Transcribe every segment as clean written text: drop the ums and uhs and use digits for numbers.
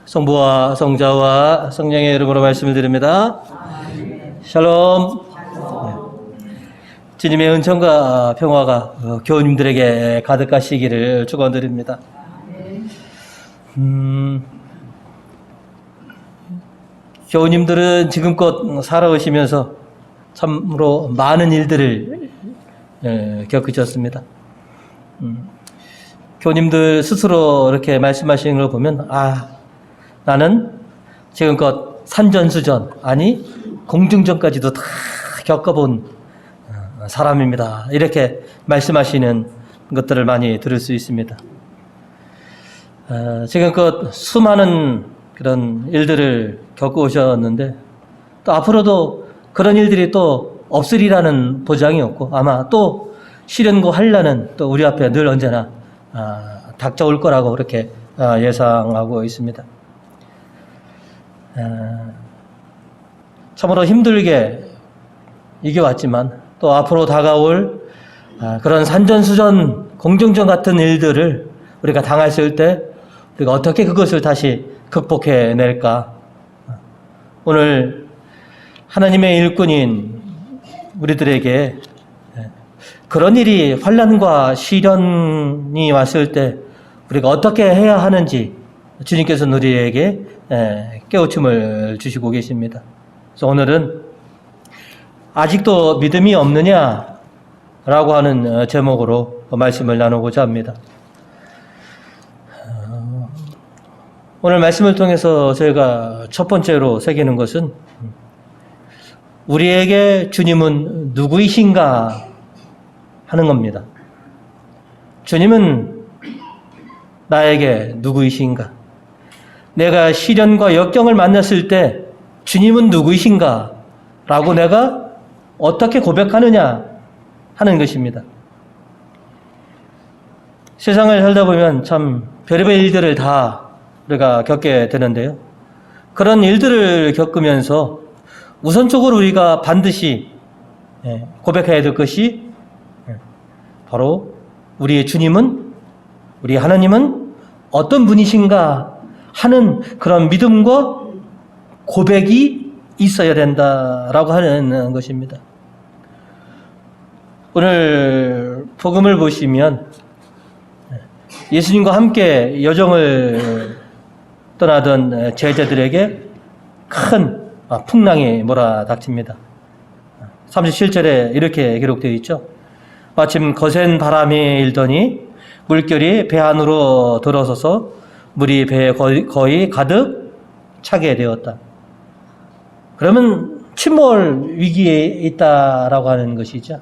성부와 성자와 성령의 이름으로 말씀을 드립니다. 샬롬. 주님의 은총과 평화가 교우님들에게 가득하시기를 축원드립니다. 교우님들은 지금껏 살아오시면서 참으로 많은 일들을 겪으셨습니다. 교우님들 스스로 이렇게 말씀하시는 걸 보면 나는 지금껏 산전수전, 아니 공중전까지도 다 겪어본 사람입니다. 이렇게 말씀하시는 것들을 많이 들을 수 있습니다. 지금껏 수많은 그런 일들을 겪어오셨는데 또 앞으로도 그런 일들이 또 없으리라는 보장이 없고 아마 또 시련과 환난은 또 우리 앞에 늘 언제나 닥쳐올 거라고 그렇게 예상하고 있습니다. 참으로 힘들게 이겨왔지만 또 앞으로 다가올 그런 산전수전, 공중전 같은 일들을 우리가 당했을 때 우리가 어떻게 그것을 다시 극복해낼까? 오늘 하나님의 일꾼인 우리들에게 그런 일이 환난과 시련이 왔을 때 우리가 어떻게 해야 하는지 주님께서는 우리에게 깨우침을 주시고 계십니다. 그래서 오늘은 아직도 믿음이 없느냐라고 하는 제목으로 말씀을 나누고자 합니다. 오늘 말씀을 통해서 저희가 첫 번째로 새기는 것은 우리에게 주님은 누구이신가 하는 겁니다. 주님은 나에게 누구이신가? 내가 시련과 역경을 만났을 때 주님은 누구이신가? 라고 내가 어떻게 고백하느냐 하는 것입니다. 세상을 살다 보면 참 별의별 일들을 다 우리가 겪게 되는데요. 그런 일들을 겪으면서 우선적으로 우리가 반드시 고백해야 될 것이 바로 우리의 주님은, 우리 하나님은 어떤 분이신가 하는 그런 믿음과 고백이 있어야 된다라고 하는 것입니다. 오늘 복음을 보시면 예수님과 함께 여정을 떠나던 제자들에게 큰 풍랑이 몰아닥칩니다. 37절에 이렇게 기록되어 있죠. 마침 거센 바람이 일더니 물결이 배 안으로 들어서서 물이 배에 거의 가득 차게 되었다. 그러면 침몰 위기에 있다라고 하는 것이죠.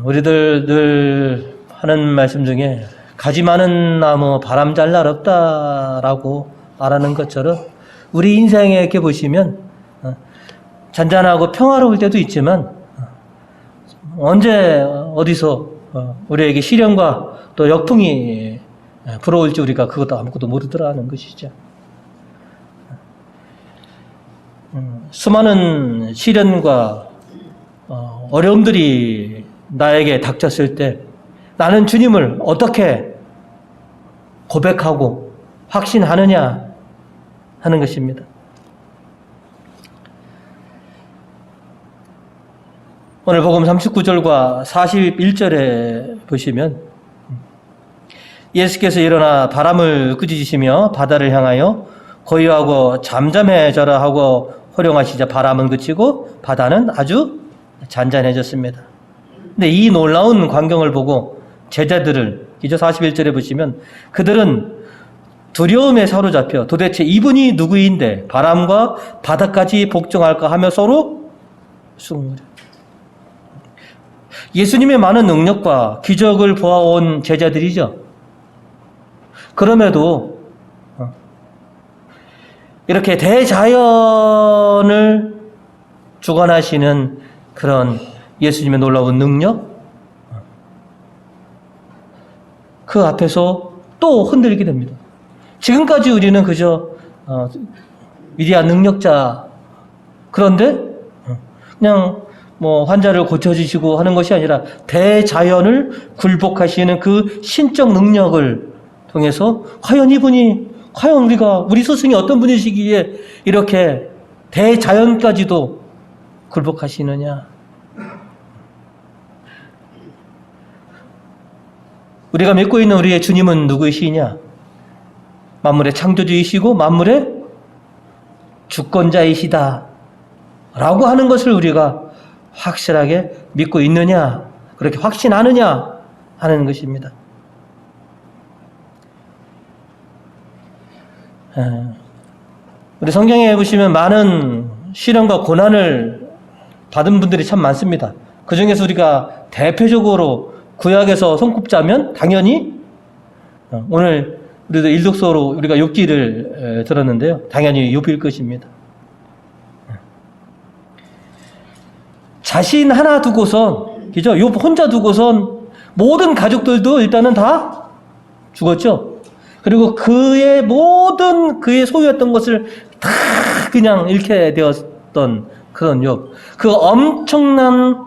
우리들 늘 하는 말씀 중에 가지 많은 나무 바람 잘 날 없다라고 말하는 것처럼 우리 인생에 이렇게 보시면 잔잔하고 평화로울 때도 있지만 언제 어디서 우리에게 시련과 또 역풍이 불어올지 우리가 그것도 아무것도 모르더라는 것이죠. 수많은 시련과 어려움들이 나에게 닥쳤을 때 나는 주님을 어떻게 고백하고 확신하느냐 하는 것입니다. 오늘 복음 39절과 41절에 보시면 예수께서 일어나 바람을 꾸짖으시며 바다를 향하여 고요하고 잠잠해져라 하고 호령하시자 바람은 그치고 바다는 아주 잔잔해졌습니다. 근데 이 놀라운 광경을 보고 제자들을 이제 41절에 보시면 그들은 두려움에 사로잡혀 도대체 이분이 누구인데 바람과 바다까지 복종할까 하며 서로 숭울해. 예수님의 많은 능력과 기적을 보아온 제자들이죠. 그럼에도 이렇게 대자연을 주관하시는 그런 예수님의 놀라운 능력, 그 앞에서 또 흔들리게 됩니다. 지금까지 우리는 그저 위대한 능력자, 그런데 그냥 환자를 고쳐주시고 하는 것이 아니라 대자연을 굴복하시는 그 신적 능력을 통해서 과연 우리 스승이 어떤 분이시기에 이렇게 대자연까지도 굴복하시느냐. 우리가 믿고 있는 우리의 주님은 누구이시냐? 만물의 창조주이시고 만물의 주권자이시다 라고 하는 것을 우리가 확실하게 믿고 있느냐, 그렇게 확신하느냐 하는 것입니다. 우리 성경에 보시면 많은 시련과 고난을 받은 분들이 참 많습니다. 그 중에서 우리가 대표적으로 구약에서 손꼽자면 당연히 오늘 우리도 일독서로 우리가 욥기를 들었는데요. 당연히 욥일 것입니다. 자신 하나 두고선, 그죠? 욥 혼자 두고선 모든 가족들도 일단은 다 죽었죠. 그리고 그의 소유했던 것을 다 그냥 잃게 되었던 그런 욥. 그 엄청난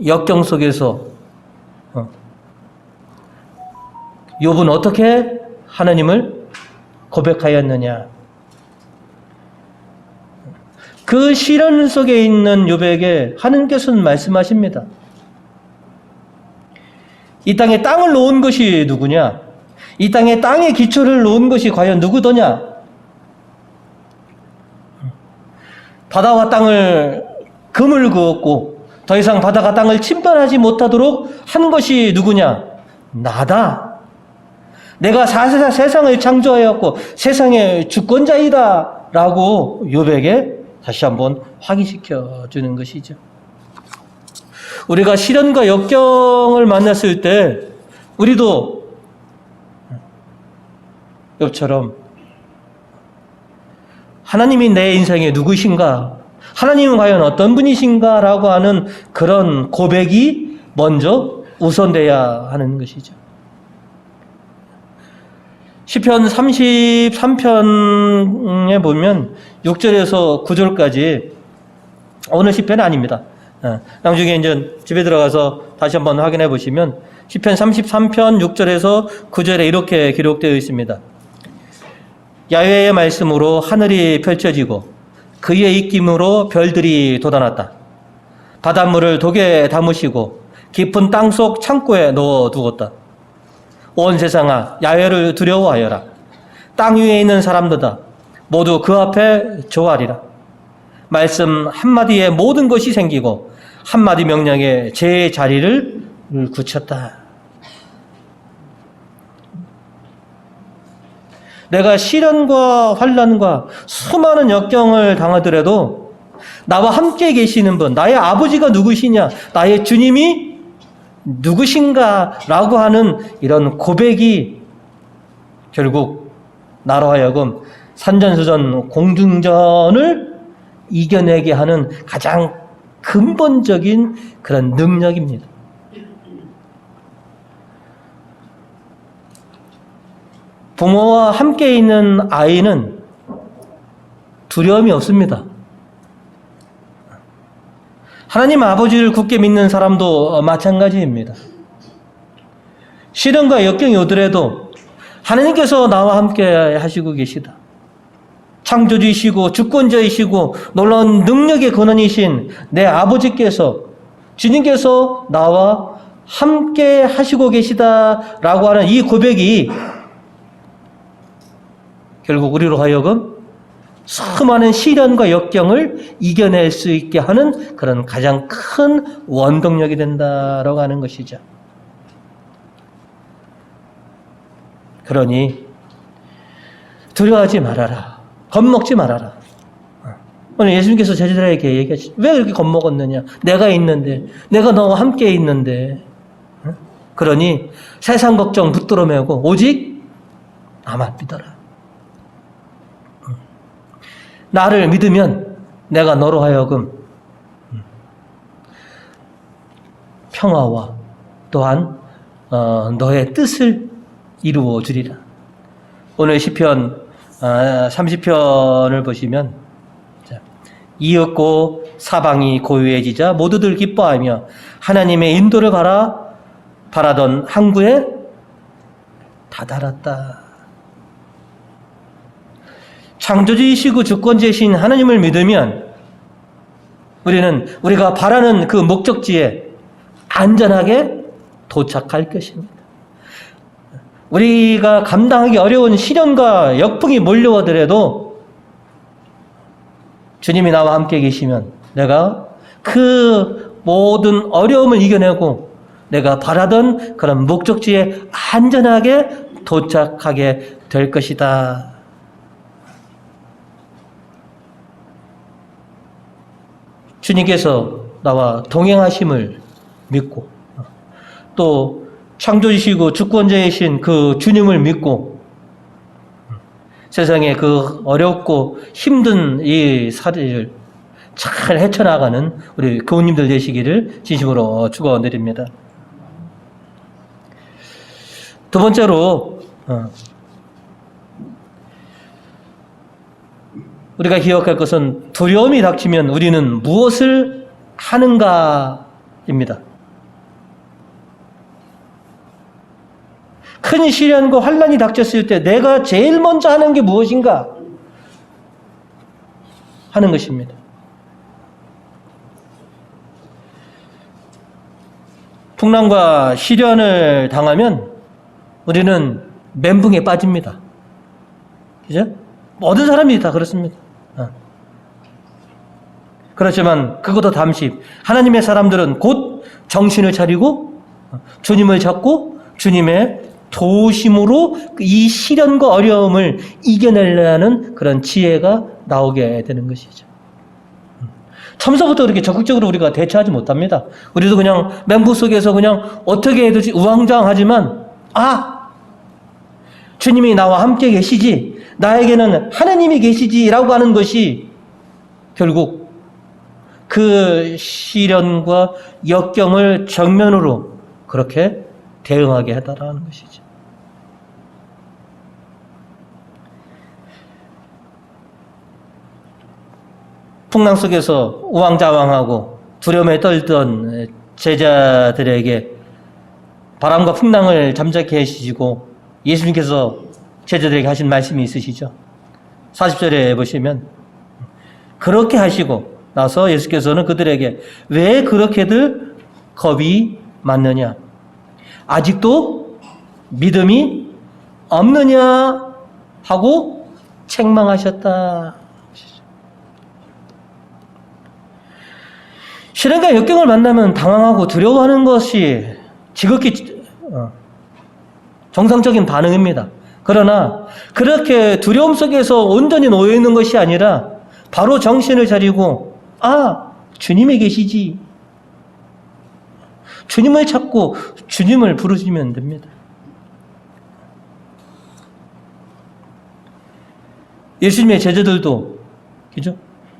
역경 속에서 욥은 어떻게 하나님을 고백하였느냐. 그 시련 속에 있는 욥에게 하나님께서는 말씀하십니다. 이 땅에 땅을 놓은 것이 누구냐? 이 땅의 기초를 놓은 것이 과연 누구더냐? 바다와 땅을 금을 그었고 더 이상 바다가 땅을 침범하지 못하도록 한 것이 누구냐? 나다. 내가 세상을 창조하였고 세상의 주권자이다 라고 욥에게 다시 한번 확인시켜 주는 것이죠. 우리가 시련과 역경을 만났을 때 우리도 욥처럼 하나님이 내 인생에 누구신가? 하나님은 과연 어떤 분이신가? 라고 하는 그런 고백이 먼저 우선돼야 하는 것이죠. 시편 33편에 보면 6절에서 9절까지 오늘 시편은 아닙니다. 나중에 이제 집에 들어가서 다시 한번 확인해 보시면 시편 33편 6절에서 9절에 이렇게 기록되어 있습니다. 야훼의 말씀으로 하늘이 펼쳐지고 그의 입김으로 별들이 돋아났다. 바닷물을 독에 담으시고 깊은 땅속 창고에 넣어두었다. 온 세상아 야훼를 두려워하여라. 땅 위에 있는 사람들아 모두 그 앞에 조아리라. 말씀 한마디에 모든 것이 생기고 한마디 명령에 제 자리를 굳혔다. 내가 시련과 환난과 수많은 역경을 당하더라도 나와 함께 계시는 분, 나의 아버지가 누구시냐, 나의 주님이 누구신가라고 하는 이런 고백이 결국 나로 하여금 산전수전 공중전을 이겨내게 하는 가장 근본적인 그런 능력입니다. 부모와 함께 있는 아이는 두려움이 없습니다. 하나님 아버지를 굳게 믿는 사람도 마찬가지입니다. 시련과 역경이 오더라도 하나님께서 나와 함께 하시고 계시다. 창조주이시고 주권자이시고 놀라운 능력의 근원이신 내 아버지께서, 주님께서 나와 함께 하시고 계시다라고 하는 이 고백이 결국 우리로 하여금 수많은 시련과 역경을 이겨낼 수 있게 하는 그런 가장 큰 원동력이 된다라고 하는 것이죠. 그러니 두려워하지 말아라. 겁먹지 말아라. 오늘 예수님께서 제자들에게 얘기하시죠. 왜 그렇게 겁먹었느냐? 내가 있는데, 내가 너와 함께 있는데. 그러니 세상 걱정 붙들어 메고 오직 나만 믿어라. 나를 믿으면 내가 너로 하여금 평화와 또한 너의 뜻을 이루어 주리라. 오늘 시편 30편을 보시면 이윽고 사방이 고요해지자 모두들 기뻐하며 하나님의 인도를 바라던 항구에 다다랐다. 창조주이시고 주권자이신 하나님을 믿으면 우리는 우리가 바라는 그 목적지에 안전하게 도착할 것입니다. 우리가 감당하기 어려운 시련과 역풍이 몰려오더라도 주님이 나와 함께 계시면 내가 그 모든 어려움을 이겨내고 내가 바라던 그런 목적지에 안전하게 도착하게 될 것이다. 주님께서 나와 동행하심을 믿고 또 창조주시고 주권자이신 그 주님을 믿고 세상의 그 어렵고 힘든 이 사리를 잘 헤쳐나가는 우리 교우님들 되시기를 진심으로 축원드립니다. 두 번째로 우리가 기억할 것은 두려움이 닥치면 우리는 무엇을 하는가입니다. 큰 시련과 환난이 닥쳤을 때 내가 제일 먼저 하는 게 무엇인가 하는 것입니다. 풍랑과 시련을 당하면 우리는 멘붕에 빠집니다. 그죠? 모든 사람이 다 그렇습니다. 그렇지만 그것도 잠시 하나님의 사람들은 곧 정신을 차리고 주님을 찾고 주님의 도우심으로 이 시련과 어려움을 이겨내려는 그런 지혜가 나오게 되는 것이죠. 처음서부터 그렇게 적극적으로 우리가 대처하지 못합니다. 우리도 그냥 멘붕 속에서 그냥 어떻게 해도 우왕좌왕하지만 주님이 나와 함께 계시지, 나에게는 하나님이 계시지라고 하는 것이 결국 그 시련과 역경을 정면으로 그렇게 대응하게 해달라는 것이죠. 풍랑 속에서 우왕좌왕하고 두려움에 떨던 제자들에게 바람과 풍랑을 잠잠케 하시고 예수님께서 제자들에게 하신 말씀이 있으시죠. 40절에 보시면 그렇게 하시고 나서 예수께서는 그들에게 왜 그렇게들 겁이 많느냐, 아직도 믿음이 없느냐 하고 책망하셨다. 시련과 역경을 만나면 당황하고 두려워하는 것이 지극히 정상적인 반응입니다. 그러나 그렇게 두려움 속에서 온전히 놓여 있는 것이 아니라 바로 정신을 차리고 주님이 계시지, 주님을 찾고 주님을 부르시면 됩니다. 예수님의 제자들도 그죠?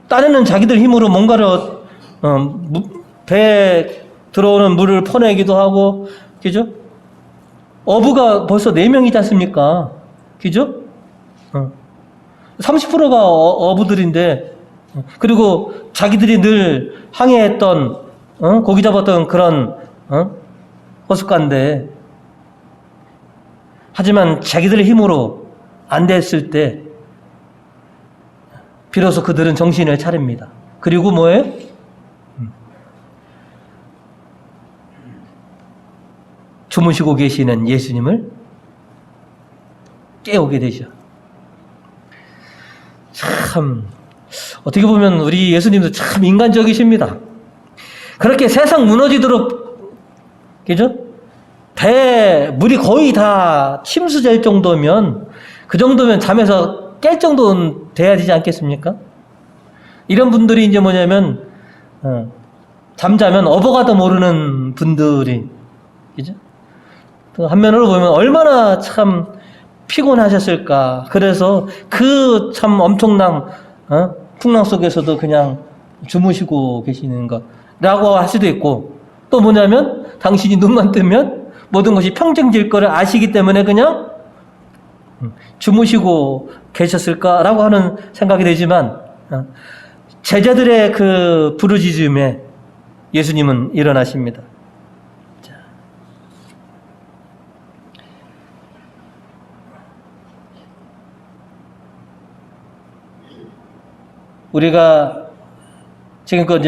딴에는 자기들 힘으로 뭔가를 배에 들어오는 물을 퍼내기도 하고, 그죠? 어부가 벌써 4명이지 않습니까? 그죠? 30%가 어부들인데, 그리고 자기들이 늘 항해했던, 고기 잡았던 그런, 호숫가인데, 하지만 자기들의 힘으로 안 됐을 때, 비로소 그들은 정신을 차립니다. 그리고 뭐예요? 주무시고 계시는 예수님을 깨우게 되죠. 참, 어떻게 보면 우리 예수님도 참 인간적이십니다. 그렇게 세상 무너지도록, 그죠? 배에 물이 거의 다 침수될 정도면, 그 정도면 잠에서 깰 정도는 돼야 되지 않겠습니까? 이런 분들이 이제 뭐냐면, 잠자면 어버가도 모르는 분들이, 그죠? 한면으로 보면 얼마나 참 피곤하셨을까. 그래서 그 참 엄청난 풍랑 속에서도 그냥 주무시고 계시는 것라고 할 수도 있고, 또 뭐냐면 당신이 눈만 뜨면 모든 것이 평정질 거를 아시기 때문에 그냥 주무시고 계셨을까라고 하는 생각이 되지만, 제자들의 그 부르짖음에 예수님은 일어나십니다. 우리가 지금껏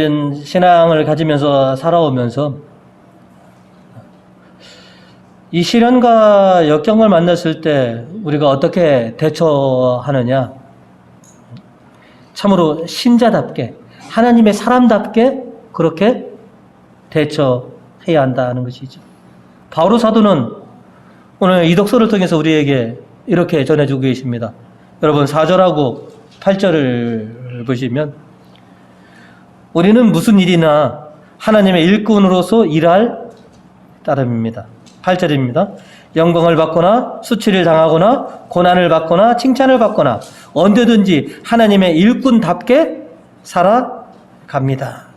신앙을 가지면서 살아오면서 이 시련과 역경을 만났을 때 우리가 어떻게 대처하느냐? 참으로 신자답게, 하나님의 사람답게 그렇게 대처해야 한다는 것이죠. 바오로 사도는 오늘 이 독서를 통해서 우리에게 이렇게 전해주고 계십니다. 여러분 4절하고 8절을 보시면 우리는 무슨 일이나 하나님의 일꾼으로서 일할 따름입니다. 8절입니다. 영광을 받거나 수치를 당하거나 고난을 받거나 칭찬을 받거나 언제든지 하나님의 일꾼답게 살아갑니다.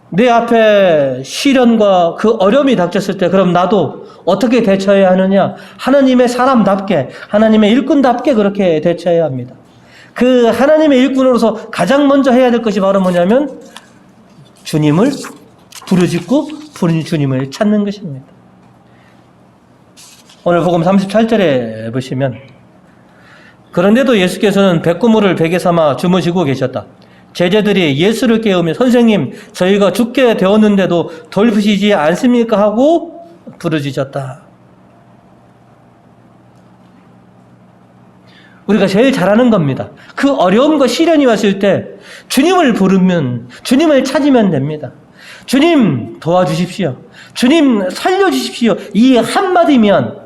내 앞에 시련과 그 어려움이 닥쳤을 때 그럼 나도 어떻게 대처해야 하느냐? 하나님의 사람답게, 하나님의 일꾼답게 그렇게 대처해야 합니다. 그 하나님의 일꾼으로서 가장 먼저 해야 될 것이 바로 뭐냐면 주님을 부르짖고 주님을 찾는 것입니다. 오늘 복음 37절에 보시면 그런데도 예수께서는 백고물을 베개 삼아 주무시고 계셨다. 제자들이 예수를 깨우며 선생님 저희가 죽게 되었는데도 돌보시지 않습니까? 하고 부르짖었다. 우리가 제일 잘하는 겁니다. 그 어려움과 시련이 왔을 때 주님을 부르면, 주님을 찾으면 됩니다. 주님 도와주십시오. 주님 살려주십시오. 이 한마디면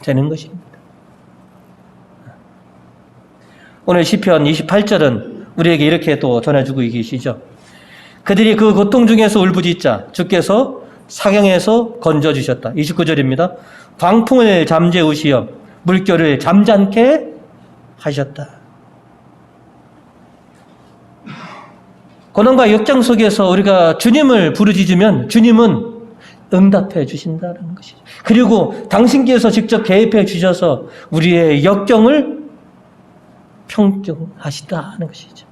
되는 것입니다. 오늘 시편 28절은 우리에게 이렇게 또 전해주고 계시죠. 그들이 그 고통 중에서 울부짖자 주께서 사경에서 건져주셨다. 29절입니다. 광풍을 잠재우시어 물결을 잠잠케 하셨다. 고난과 역장 속에서 우리가 주님을 부르짖으면 주님은 응답해 주신다는 것이죠. 그리고 당신께서 직접 개입해 주셔서 우리의 역경을 평정하시다는 것이죠.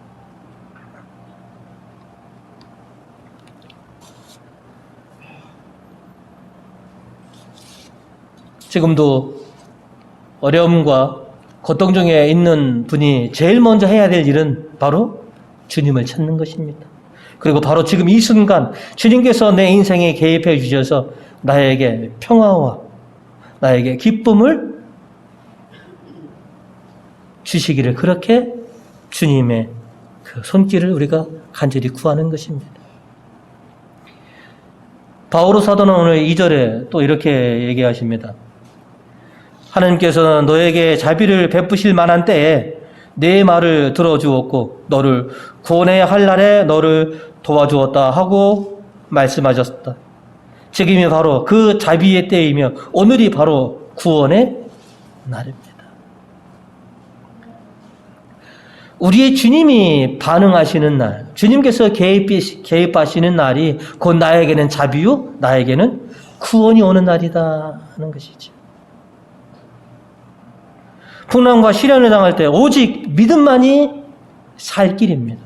지금도 어려움과 고통 중에 있는 분이 제일 먼저 해야 될 일은 바로 주님을 찾는 것입니다. 그리고 바로 지금 이 순간 주님께서 내 인생에 개입해 주셔서 나에게 평화와 나에게 기쁨을 주시기를 그렇게 주님의 그 손길을 우리가 간절히 구하는 것입니다. 바오로 사도는 오늘 2절에 또 이렇게 얘기하십니다. 하나님께서는 너에게 자비를 베푸실 만한 때에 내 말을 들어주었고 너를 구원해야 할 날에 너를 도와주었다 하고 말씀하셨다. 지금이 바로 그 자비의 때이며 오늘이 바로 구원의 날입니다. 우리의 주님이 반응하시는 날, 주님께서 개입하시는 날이 곧 나에게는 자비요, 나에게는 구원이 오는 날이다 하는 것이죠. 풍랑과 시련을 당할 때 오직 믿음만이 살 길입니다.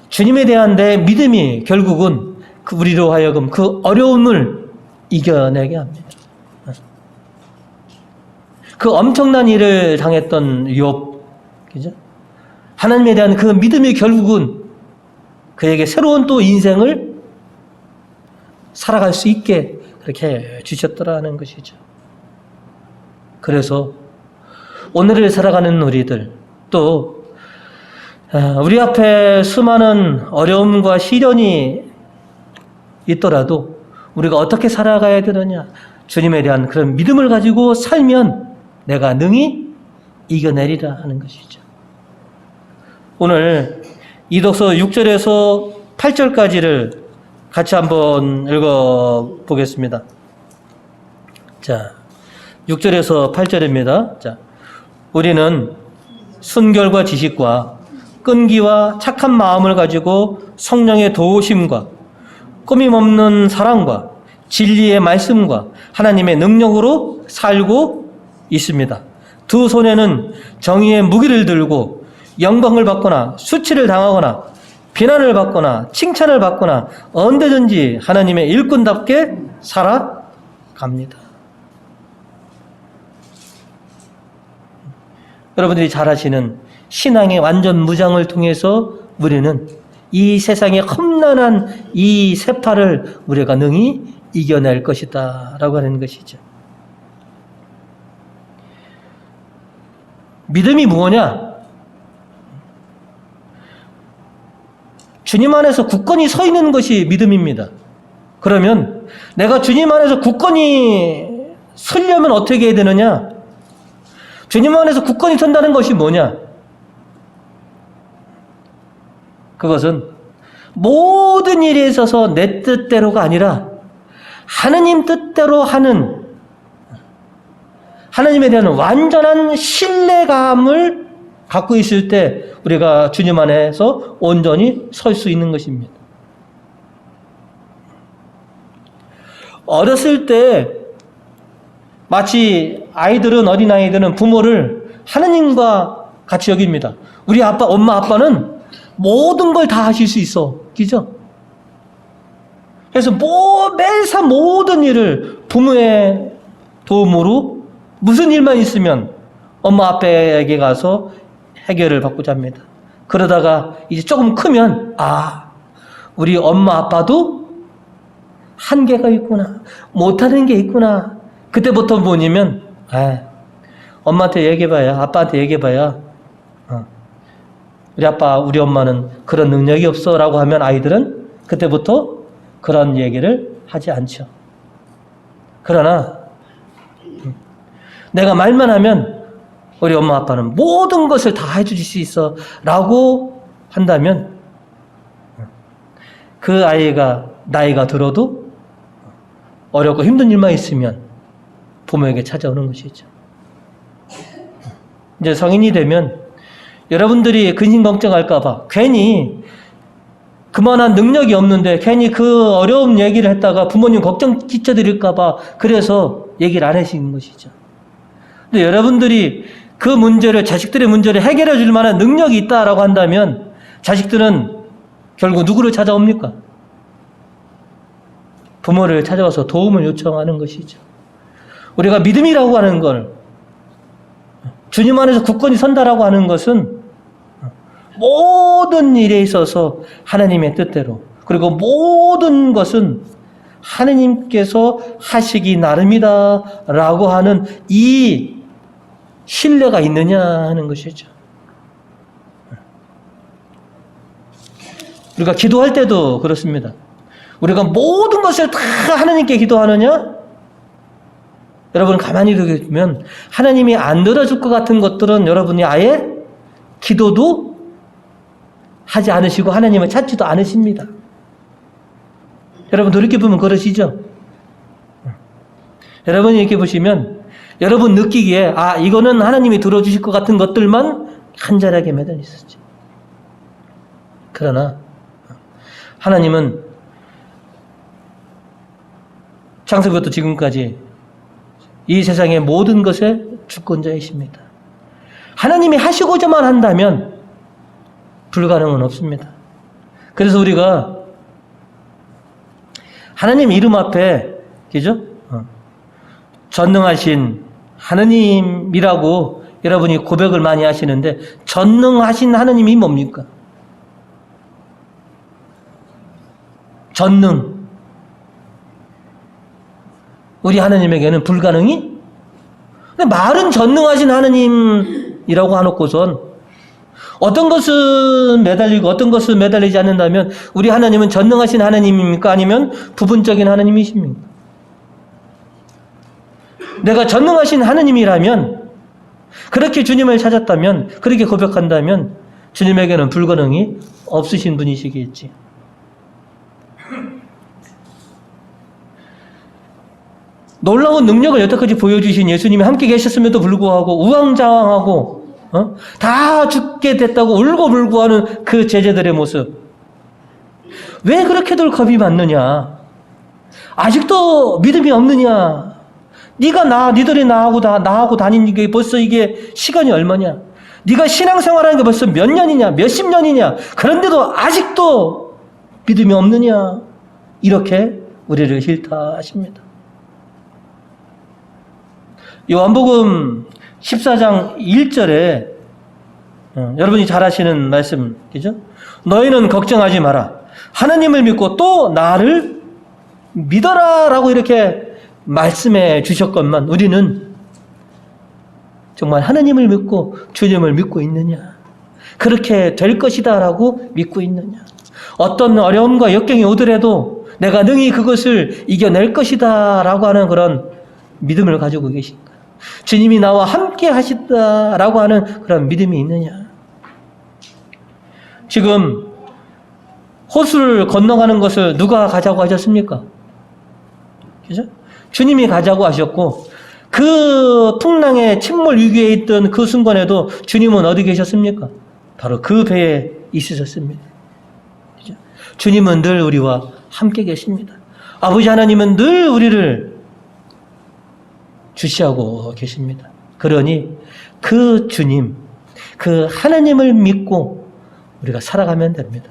주님에 대한 내 믿음이 결국은 우리로 하여금 그 어려움을 이겨내게 합니다. 그 엄청난 일을 당했던 욥, 그죠? 하나님에 대한 그 믿음이 결국은 그에게 새로운 또 인생을 살아갈 수 있게 그렇게 주셨더라는 것이죠. 그래서 오늘을 살아가는 우리들 또 우리 앞에 수많은 어려움과 시련이 있더라도 우리가 어떻게 살아가야 되느냐 주님에 대한 그런 믿음을 가지고 살면 내가 능히 이겨내리라 하는 것이죠. 오늘 이 독서 6절에서 8절까지를 같이 한번 읽어보겠습니다. 자, 6절에서 8절입니다. 자, 우리는 순결과 지식과 끈기와 착한 마음을 가지고 성령의 도우심과 꾸밈없는 사랑과 진리의 말씀과 하나님의 능력으로 살고 있습니다. 두 손에는 정의의 무기를 들고 영광을 받거나 수치를 당하거나 비난을 받거나 칭찬을 받거나 언제든지 하나님의 일꾼답게 살아갑니다. 갑니다. 여러분들이 잘 아시는 신앙의 완전 무장을 통해서 우리는 이 세상의 험난한 이 세파를 우리가 능히 이겨낼 것이다 라고 하는 것이죠. 믿음이 무엇이냐? 주님 안에서 굳건히 서 있는 것이 믿음입니다. 그러면 내가 주님 안에서 굳건히 서려면 어떻게 해야 되느냐? 주님 안에서 굳건히 선다는 것이 뭐냐? 그것은 모든 일에 있어서 내 뜻대로가 아니라 하느님 뜻대로 하는, 하나님에 대한 완전한 신뢰감을 갖고 있을 때 우리가 주님 안에서 온전히 설 수 있는 것입니다. 어렸을 때 마치 어린아이들은 부모를 하느님과 같이 여깁니다. 우리 엄마 아빠는 모든 걸 다 하실 수 있어. 그죠? 그래서 매일사 모든 일을 부모의 도움으로 무슨 일만 있으면 엄마 아빠에게 가서 해결을 받고자 합니다. 그러다가 이제 조금 크면 우리 엄마 아빠도 한계가 있구나. 못하는 게 있구나. 그때부터 뭐냐면 엄마한테 얘기해봐야, 아빠한테 얘기해봐야 우리 아빠, 우리 엄마는 그런 능력이 없어 라고 하면 아이들은 그때부터 그런 얘기를 하지 않죠. 그러나 내가 말만 하면 우리 엄마 아빠는 모든 것을 다 해주실 수 있어 라고 한다면 그 아이가 나이가 들어도 어렵고 힘든 일만 있으면 부모에게 찾아오는 것이죠. 이제 성인이 되면 여러분들이 근심 걱정할까봐 괜히 그만한 능력이 없는데 괜히 그 어려운 얘기를 했다가 부모님 걱정 끼쳐드릴까봐 그래서 얘기를 안 하시는 것이죠. 근데 여러분들이 그 문제를, 자식들의 문제를 해결해 줄 만한 능력이 있다라고 한다면 자식들은 결국 누구를 찾아옵니까? 부모를 찾아와서 도움을 요청하는 것이죠. 우리가 믿음이라고 하는 걸, 주님 안에서 굳건히 선다라고 하는 것은 모든 일에 있어서 하나님의 뜻대로, 그리고 모든 것은 하나님께서 하시기 나름이다 라고 하는 이 신뢰가 있느냐 하는 것이죠. 우리가 기도할 때도 그렇습니다. 우리가 모든 것을 다 하나님께 기도하느냐? 여러분 가만히 보면 하나님이 안 들어줄 것 같은 것들은 여러분이 아예 기도도 하지 않으시고 하나님을 찾지도 않으십니다. 여러분 돌이켜보면 그러시죠? 여러분이 이렇게 보시면 여러분 느끼기에 이거는 하나님이 들어주실 것 같은 것들만 간절하게 매달려 있었지. 그러나 하나님은 창세부터 지금까지 이 세상의 모든 것의 주권자이십니다. 하나님이 하시고자만 한다면 불가능은 없습니다. 그래서 우리가 하나님 이름 앞에, 그죠? 전능하신 하나님이라고 여러분이 고백을 많이 하시는데 전능하신 하나님이 뭡니까? 전능. 우리 하나님에게는 불가능이? 근데 말은 전능하신 하나님이라고 해놓고선 어떤 것은 매달리고 어떤 것은 매달리지 않는다면 우리 하나님은 전능하신 하나님입니까? 아니면 부분적인 하나님이십니까? 내가 전능하신 하나님이라면, 그렇게 주님을 찾았다면, 그렇게 고백한다면 주님에게는 불가능이 없으신 분이시겠지. 놀라운 능력을 여태까지 보여주신 예수님이 함께 계셨음에도 불구하고 우왕좌왕하고 다 죽게 됐다고 울고불고 하는 그 제자들의 모습, 왜 그렇게들 겁이 많느냐? 아직도 믿음이 없느냐? 니들이 나하고 다니는 게 벌써 이게 시간이 얼마냐? 네가 신앙생활하는 게 벌써 몇 년이냐? 몇십 년이냐? 그런데도 아직도 믿음이 없느냐? 이렇게 우리를 질타하십니다. 요한복음 14장 1절에 여러분이 잘 아시는 말씀이죠. 너희는 걱정하지 마라. 하나님을 믿고 또 나를 믿어라 라고 이렇게 말씀해 주셨건만 우리는 정말 하나님을 믿고 주님을 믿고 있느냐? 그렇게 될 것이다 라고 믿고 있느냐? 어떤 어려움과 역경이 오더라도 내가 능히 그것을 이겨낼 것이다 라고 하는 그런 믿음을 가지고 계신가? 주님이 나와 함께 하시다 라고 하는 그런 믿음이 있느냐? 지금 호수를 건너가는 것을 누가 가자고 하셨습니까? 그죠? 주님이 가자고 하셨고 그 풍랑의 침몰 위기에 있던 그 순간에도 주님은 어디 계셨습니까? 바로 그 배에 있으셨습니다. 그죠? 주님은 늘 우리와 함께 계십니다. 아버지 하나님은 늘 우리를 주시하고 계십니다. 그러니 그 주님, 그 하나님을 믿고 우리가 살아가면 됩니다.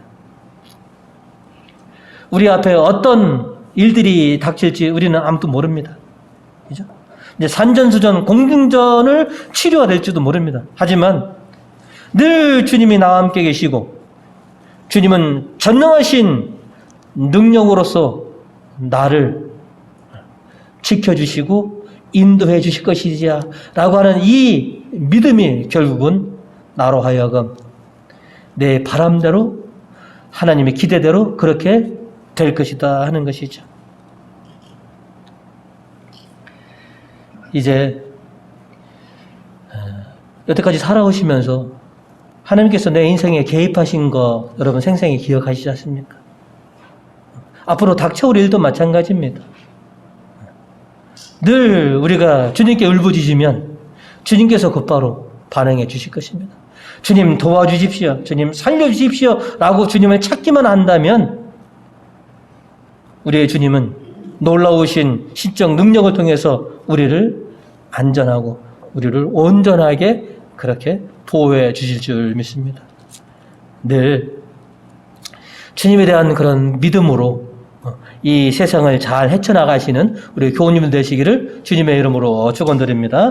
우리 앞에 어떤 일들이 닥칠지 우리는 아무도 모릅니다. 그죠? 이제 산전수전, 공중전을 치료가 될지도 모릅니다. 하지만 늘 주님이 나와 함께 계시고 주님은 전능하신 능력으로서 나를 지켜주시고 인도해 주실 것이지야 라고 하는 이 믿음이 결국은 나로 하여금 내 바람대로 하나님의 기대대로 그렇게 될 것이다 하는 것이죠. 이제 여태까지 살아오시면서 하나님께서 내 인생에 개입하신 거 여러분 생생히 기억하시지 않습니까? 앞으로 닥쳐올 일도 마찬가지입니다. 늘 우리가 주님께 울부짖으면 주님께서 곧바로 반응해 주실 것입니다. 주님 도와주십시오. 주님 살려주십시오. 라고 주님을 찾기만 한다면 우리의 주님은 놀라우신 시적 능력을 통해서 우리를 안전하고 우리를 온전하게 그렇게 보호해 주실 줄 믿습니다. 늘 주님에 대한 그런 믿음으로 이 세상을 잘 헤쳐나가시는 우리 교우님들 되시기를 주님의 이름으로 축원드립니다.